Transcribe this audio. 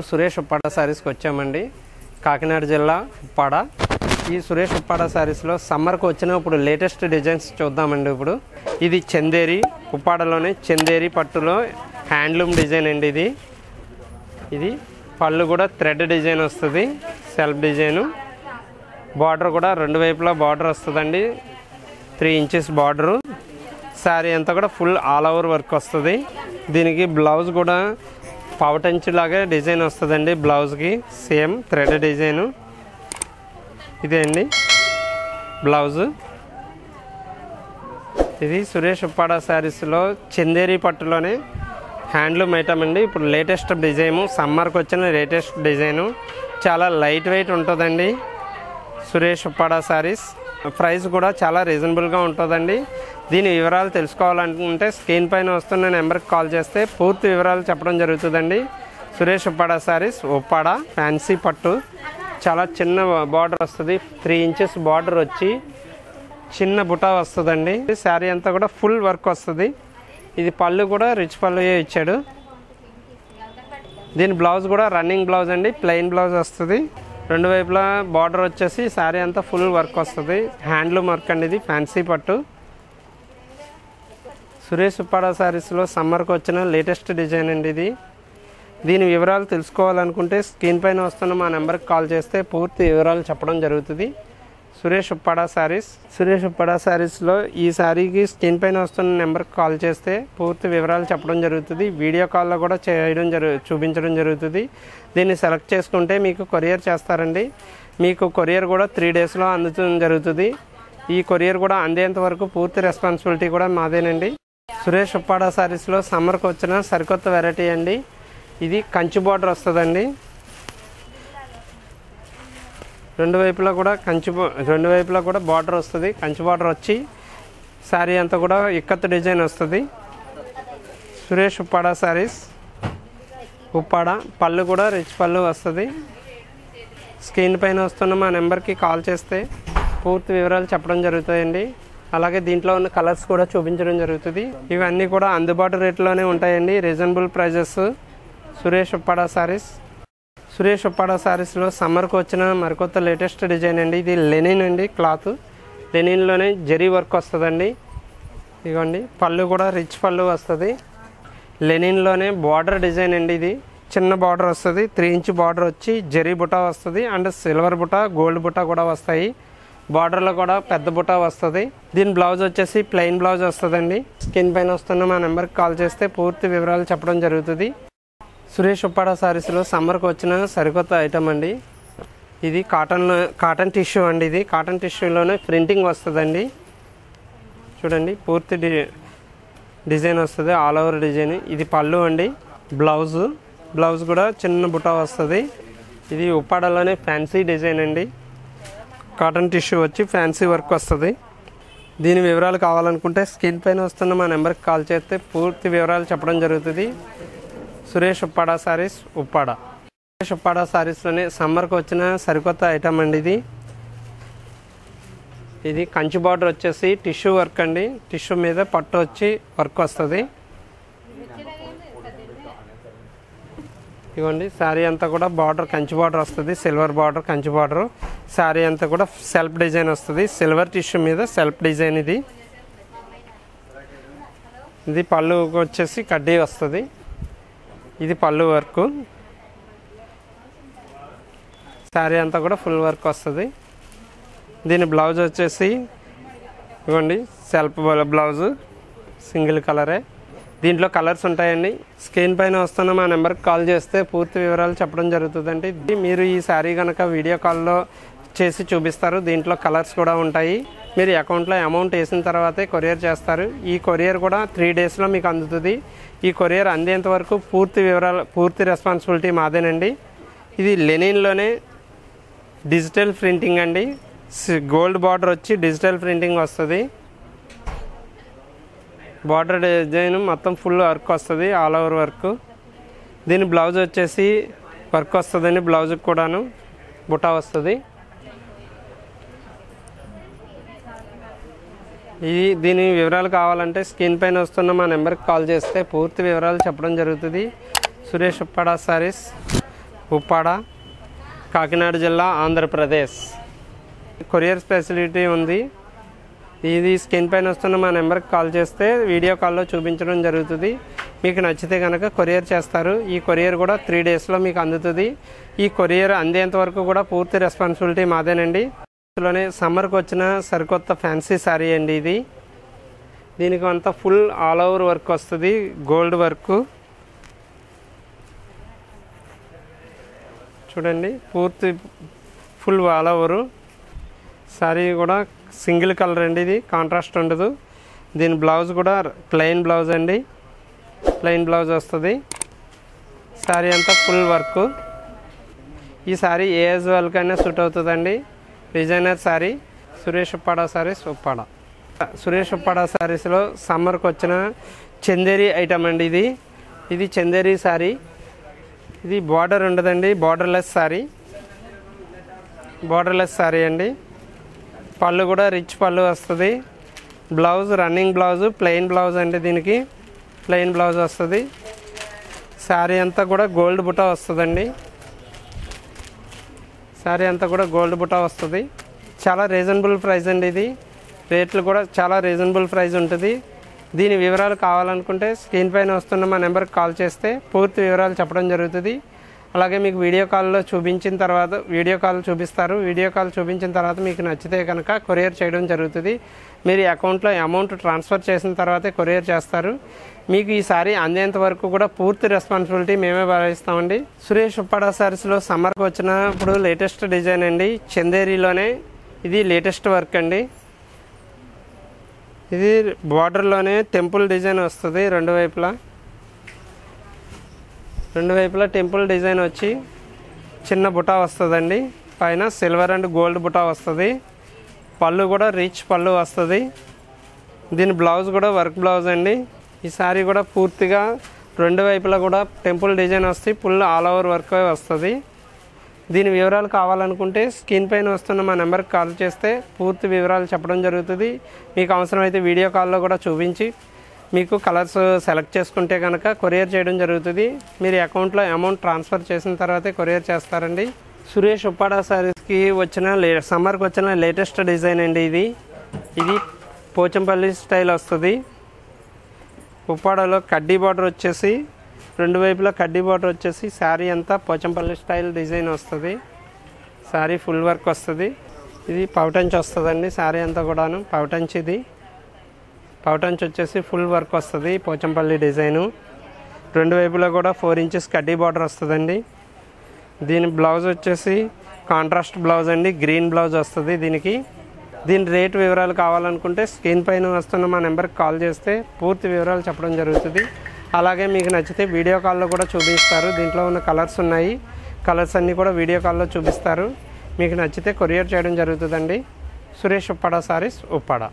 సురేష్ ఉప్పాడ సారీస్కి వచ్చామండి. కాకినాడ జిల్లా ఉప్పాడ. ఈ సురేష్ ఉప్పాడ సారీస్లో సమ్మర్కి వచ్చిన ఇప్పుడు లేటెస్ట్ డిజైన్స్ చూద్దామండి. ఇప్పుడు ఇది చందేరి, ఉప్పాడలోనే చందేరి పట్టులో హ్యాండ్లూమ్ డిజైన్ అండి. ఇది పళ్ళు కూడా థ్రెడ్ డిజైన్ వస్తుంది, సెల్ఫ్ డిజైను. బార్డర్ కూడా రెండు వైపులా బార్డర్ వస్తుందండి, 3 ఇంచెస్ బార్డరు. శారీ అంతా కూడా ఫుల్ ఆల్ ఓవర్ వర్క్ వస్తుంది. దీనికి బ్లౌజ్ కూడా పావుటంచి లాగా డిజైన్ వస్తుందండి. బ్లౌజ్కి సేమ్ థ్రెడ్ డిజైను. ఇదే అండి బ్లౌజు. ఇది సురేష్ ఉప్పాడ శారీస్లో చందేరి పట్టులోనే హ్యాండ్లూమ్ ఐటమ్ అండి. ఇప్పుడు లేటెస్ట్ డిజైను, సమ్మర్కి వచ్చిన లేటెస్ట్ డిజైను. చాలా లైట్ వెయిట్ ఉంటుందండి సురేష్ ఉప్పాడ శారీస్. ప్రైస్ కూడా చాలా రీజనబుల్గా ఉంటుందండి. దీని వివరాలు తెలుసుకోవాలనుకుంటే స్క్రీన్ పైన వస్తున్న నెంబర్కి కాల్ చేస్తే పూర్తి వివరాలు చెప్పడం జరుగుతుందండి. సురేష్ ఉప్పాడ శారీస్, ఉప్పాడ ఫ్యాన్సీ పట్టు. చాలా చిన్న బార్డర్ వస్తుంది, 3 ఇంచెస్ బార్డర్ వచ్చి చిన్న బుటా వస్తుందండి. శారీ అంతా కూడా ఫుల్ వర్క్ వస్తుంది. ఇది పళ్ళు కూడా రిచ్ పళ్ళు ఇచ్చాడు. దీని బ్లౌజ్ కూడా రన్నింగ్ బ్లౌజ్ అండి, ప్లెయిన్ బ్లౌజ్ వస్తుంది. రెండు వైపులా బార్డర్ వచ్చేసి శారీ అంతా ఫుల్ వర్క్ వస్తుంది. హ్యాండ్లూమ్ వర్క్ అండి, ఇది ఫ్యాన్సీ పట్టు. సురేష్ ఉప్పాడ శారీస్లో సమ్మర్కి వచ్చిన లేటెస్ట్ డిజైన్ అండి ఇది. దీని వివరాలు తెలుసుకోవాలనుకుంటే స్క్రీన్ పైన వస్తున్న మా నెంబర్కి కాల్ చేస్తే పూర్తి వివరాలు చెప్పడం జరుగుతుంది. సురేష్ ఉప్పాడ శారీస్. సురేష్ ఉప్పాడ శారీస్లో ఈ శారీకి స్క్రీన్ పైన వస్తున్న నెంబర్కి కాల్ చేస్తే పూర్తి వివరాలు చెప్పడం జరుగుతుంది. వీడియో కాల్లో కూడా చూపించడం జరుగుతుంది. దీన్ని సెలెక్ట్ చేసుకుంటే మీకు కొరియర్ చేస్తారండి. మీకు కొరియర్ కూడా 3 డేస్లో అందడం జరుగుతుంది. ఈ కొరియర్ కూడా అందేంత వరకు పూర్తి రెస్పాన్సిబిలిటీ కూడా మాదేనండి. సురేష్ ఉప్పాడ శారీస్లో సమ్మర్కి వచ్చిన సరికొత్త వెరైటీ అండి. ఇది కంచి బార్డర్ వస్తుందండి. రెండు వైపులా కూడా బార్డర్ వస్తుంది. కంచి బార్డర్ వచ్చి శారీ అంతా కూడా ఇక్కత్ డిజైన్ వస్తుంది. సురేష్ ఉప్పాడ శారీస్, ఉప్పాడ. పళ్ళు కూడా రిచ్ పళ్ళు వస్తుంది. స్క్రీన్ పైన వస్తున్న మా నెంబర్కి కాల్ చేస్తే పూర్తి వివరాలు చెప్పడం జరుగుతాయండి. అలాగే దీంట్లో ఉన్న కలర్స్ కూడా చూపించడం జరుగుతుంది. ఇవన్నీ కూడా అందుబాటు రేట్లోనే ఉంటాయండి, రీజనబుల్ ప్రైజెస్. సురేష్ ఉప్పాడ శారీస్. సురేష్ ఉప్పాడ శారీస్లో సమ్మర్కి వచ్చిన మరికొత్త లేటెస్ట్ డిజైన్ అండి. ఇది లెనిన్ అండి, క్లాత్ లెనిన్లోనే జరీ వర్క్ వస్తుందండి. ఇదిగోండి పళ్ళు కూడా రిచ్ పళ్ళు వస్తుంది. లెనిన్లోనే బార్డర్ డిజైన్ అండి. ఇది చిన్న బార్డర్ వస్తుంది, 3 ఇంచ్ బార్డర్ వచ్చి జరీ బుటా వస్తుంది. And silver buta, gold buta కూడా వస్తాయి. బార్డర్లో కూడా పెద్ద బుటా వస్తుంది. దీని బ్లౌజ్ వచ్చేసి ప్లెయిన్ బ్లౌజ్ వస్తుందండి. స్క్రీన్ పైన వస్తున్న మా నెంబర్కి కాల్ చేస్తే పూర్తి వివరాలు చెప్పడం జరుగుతుంది. సురేష్ ఉప్పాడ శారీస్లో సమ్మర్కి వచ్చిన సరికొత్త ఐటమ్ అండి. ఇది కాటన్ టిష్యూ అండి. ఇది కాటన్ టిష్యూలోనే ప్రింటింగ్ వస్తుందండి. చూడండి పూర్తి డిజైన్ వస్తుంది, ఆల్ ఓవర్ డిజైన్. ఇది పళ్ళు అండి. బ్లౌజ్ కూడా చిన్న బుటా వస్తుంది. ఇది ఉప్పాడలోనే ఫ్యాన్సీ డిజైన్ అండి. కాటన్ టిష్యూ వచ్చి ఫ్యాన్సీ వర్క్ వస్తుంది. దీని వివరాలు కావాలనుకుంటే స్క్రీన్ పైన వస్తున్న మా నెంబర్కి కాల్ చేస్తే పూర్తి వివరాలు చెప్పడం జరుగుతుంది. సురేష్ ఉప్పాడ శారీస్, ఉప్పాడ. సురేష్ ఉప్పాడ శారీస్లోనే సమ్మర్కి వచ్చిన సరికొత్త ఐటమ్ అండి ఇది. ఇది కంచి బార్డర్ వచ్చేసి టిష్యూ వర్క్ అండి. టిష్యూ మీద పట్టు వచ్చి వర్క్ వస్తుంది. ఇవ్వండి శారీ అంతా కూడా బార్డర్ కంచి బార్డర్ వస్తుంది, silver border Kanchi border. Sari అంతా కూడా సెల్ఫ్ డిజైన్ వస్తుంది, సిల్వర్ టిష్యూ మీద సెల్ఫ్ డిజైన్. ఇది పళ్ళు వచ్చేసి కడ్డీ వస్తుంది. ఇది పళ్ళు వర్క్. శారీ అంతా కూడా ఫుల్ వర్క్ వస్తుంది. దీని బ్లౌజ్ వచ్చేసి ఇవ్వండి సెల్ఫ్ బ్లౌజు, సింగిల్ కలరే. దీంట్లో కలర్స్ ఉంటాయండి. స్క్రీన్ పైన వస్తున్న మా నెంబర్కి కాల్ చేస్తే పూర్తి వివరాలు చెప్పడం జరుగుతుందండి. మీరు ఈ శారీ కనుక వీడియో కాల్లో చేసి చూపిస్తారు. దీంట్లో కలర్స్ కూడా ఉంటాయి. మీరు అకౌంట్లో అమౌంట్ వేసిన తర్వాతే కొరియర్ చేస్తారు. ఈ కొరియర్ కూడా 3 డేస్లో మీకు అందుతుంది. ఈ కొరియర్ అందేంత వరకు పూర్తి రెస్పాన్సిబిలిటీ మాదేనండి. ఇది లెనిన్లోనే డిజిటల్ ప్రింటింగ్ అండి. గోల్డ్ బార్డర్ వచ్చి డిజిటల్ ప్రింటింగ్ వస్తుంది. బార్డర్ డిజైన్ మొత్తం ఫుల్ వర్క్ వస్తుంది, ఆల్ ఓవర్ వర్క్. దీని బ్లౌజ్ వచ్చేసి వర్క్ వస్తుందండి. బ్లౌజ్కి కూడాను బుటా వస్తుంది. దీని వివరాలు కావాలంటే స్క్రీన్ పైన వస్తున్న మా నెంబర్కి కాల్ చేస్తే పూర్తి వివరాలు చెప్పడం జరుగుతుంది. సురేష్ ఉప్పాడ సారీస్ ఉప్పాడ, కాకినాడ జిల్లా, ఆంధ్రప్రదేశ్. కొరియర్ ఫెసిలిటీ ఉంది. ఇది స్క్రీన్ పైన వస్తున్న మా నెంబర్కి కాల్ చేస్తే వీడియో కాల్లో చూపించడం జరుగుతుంది. మీకు నచ్చితే కనుక కొరియర్ చేస్తారు. ఈ కొరియర్ కూడా 3 డేస్లో మీకు అందుతుంది. ఈ కొరియర్ అందేంత వరకు కూడా పూర్తి రెస్పాన్సిబిలిటీ మాదేనండి. ఇందులోనే సమ్మర్కి వచ్చిన సరికొత్త ఫ్యాన్సీ శారీ అండి ఇది. దీనికి అంతా ఫుల్ ఆల్ ఓవర్ వర్క్ వస్తుంది, గోల్డ్ వర్క్. చూడండి, పూర్తి ఫుల్ ఆల్ ఓవరు. శారీ కూడా సింగిల్ కలర్ అండి, ఇది కాంట్రాస్ట్ ఉండదు. దీని బ్లౌజ్ కూడా ప్లెయిన్ బ్లౌజ్ అండి, ప్లెయిన్ బ్లౌజ్ వస్తుంది. శారీ అంతా ఫుల్ వర్క్. ఈ శారీ ఏ ఏజ్ వాళ్ళకైనా సూట్ అవుతుందండి. డిజైనర్ శారీ, సురేష్ ఉప్పాడ శారీస్, ఉప్పాడ. సురేష్ ఉప్పాడ శారీస్లో సమ్మర్కి వచ్చిన చందేరి ఐటమ్ అండి ఇది. ఇది చందేరి శారీ. ఇది బార్డర్ ఉండదండి, బార్డర్లెస్ శారీ, బార్డర్లెస్ శారీ అండి. పళ్ళు కూడా రిచ్ పళ్ళు వస్తుంది. Blouse running blouse, plain blouse అండి. దీనికి ప్లెయిన్ బ్లౌజ్ వస్తుంది. శారీ అంతా కూడా గోల్డ్ బుట్ట వస్తుందండి. శారీ అంతా కూడా గోల్డ్ బుట్ట వస్తుంది. చాలా రీజనబుల్ ప్రైస్ అండి ఇది. రేట్లు కూడా చాలా రీజనబుల్ ప్రైస్ ఉంటుంది. దీని వివరాలు కావాలనుకుంటే స్క్రీన్ పైన వస్తున్న మా నెంబర్కి కాల్ చేస్తే పూర్తి వివరాలు చెప్పడం జరుగుతుంది. అలాగే మీకు వీడియో కాల్లో చూపించిన తర్వాత వీడియో కాల్ చూపిస్తారు. వీడియో కాల్ చూపించిన తర్వాత మీకు నచ్చితే కనుక కొరియర్ చేయడం జరుగుతుంది. మీరు అకౌంట్లో అమౌంట్ ట్రాన్స్ఫర్ చేసిన తర్వాతే కొరియర్ చేస్తారు. మీకు ఈ సారీ అందేంత వరకు కూడా పూర్తి రెస్పాన్సిబిలిటీ మేమే భావిస్తామండి. సురేష్ ఉప్పాడ శారీస్లో సమ్మర్కి వచ్చిన ఇప్పుడు లేటెస్ట్ డిజైన్ అండి, చందేరిలోనే. ఇది లేటెస్ట్ వర్క్ అండి. ఇది బార్డర్లోనే టెంపుల్ డిజైన్ వస్తుంది. రెండు వైపులా టెంపుల్ డిజైన్ వచ్చి చిన్న బుటా వస్తుందండి. పైన సిల్వర్ అండ్ గోల్డ్ బుటా వస్తుంది. పళ్ళు కూడా రిచ్ పళ్ళు వస్తుంది. దీని బ్లౌజ్ కూడా వర్క్ బ్లౌజ్ అండి. ఈ సారీ కూడా పూర్తిగా రెండు వైపులా కూడా టెంపుల్ డిజైన్ వస్తుంది. ఫుల్ ఆల్ ఓవర్ వర్క్ వస్తుంది. దీని వివరాలు కావాలనుకుంటే స్క్రీన్ పైన వస్తున్న మా నెంబర్కి కాల్ చేస్తే పూర్తి వివరాలు చెప్పడం జరుగుతుంది. మీకు అవసరమైతే వీడియో కాల్లో కూడా చూపించి మీకు కలర్స్ సెలెక్ట్ చేసుకుంటే కనుక కొరియర్ చేయడం జరుగుతుంది. మీరు అకౌంట్లో అమౌంట్ ట్రాన్స్ఫర్ చేసిన తర్వాతే కొరియర్ చేస్తారండి. సురేష్ ఉప్పాడ శారీస్కి సమ్మర్కి వచ్చిన లేటెస్ట్ డిజైన్ అండి ఇది. ఇది పోచంపల్లి స్టైల్ వస్తుంది. ఉప్పాడలో కడ్డీ బార్డర్ వచ్చేసి రెండు వైపులా కడ్డీ బార్డర్ వచ్చేసి శారీ అంతా పోచంపల్లి స్టైల్ డిజైన్ వస్తుంది. శారీ ఫుల్ వర్క్ వస్తుంది. ఇది పౌటంచ్ వస్తుందండి. శారీ అంతా కూడాను పౌటంచ్. ఇది పౌటంచ్ వచ్చేసి ఫుల్ వర్క్ వస్తుంది, పోచంపల్లి డిజైను. రెండు వైపులా కూడా 4 ఇంచెస్ కడ్డీ బార్డర్ వస్తుందండి. దీని బ్లౌజ్ వచ్చేసి కాంట్రాస్ట్ బ్లౌజ్ అండి, గ్రీన్ బ్లౌజ్ వస్తుంది దీనికి. దీని రేట్ వివరాలు కావాలనుకుంటే స్క్రీన్ పైన వస్తున్న మా నెంబర్కి కాల్ చేస్తే పూర్తి వివరాలు చెప్పడం జరుగుతుంది. అలాగే మీకు నచ్చితే వీడియో కాల్లో కూడా చూపిస్తారు. దీంట్లో ఉన్న కలర్స్ ఉన్నాయి. కలర్స్ అన్నీ కూడా వీడియో కాల్లో చూపిస్తారు. మీకు నచ్చితే కొరియర్ చేయడం జరుగుతుందండి. సురేష్ ఉప్పాడ శారీస్, ఉప్పాడ.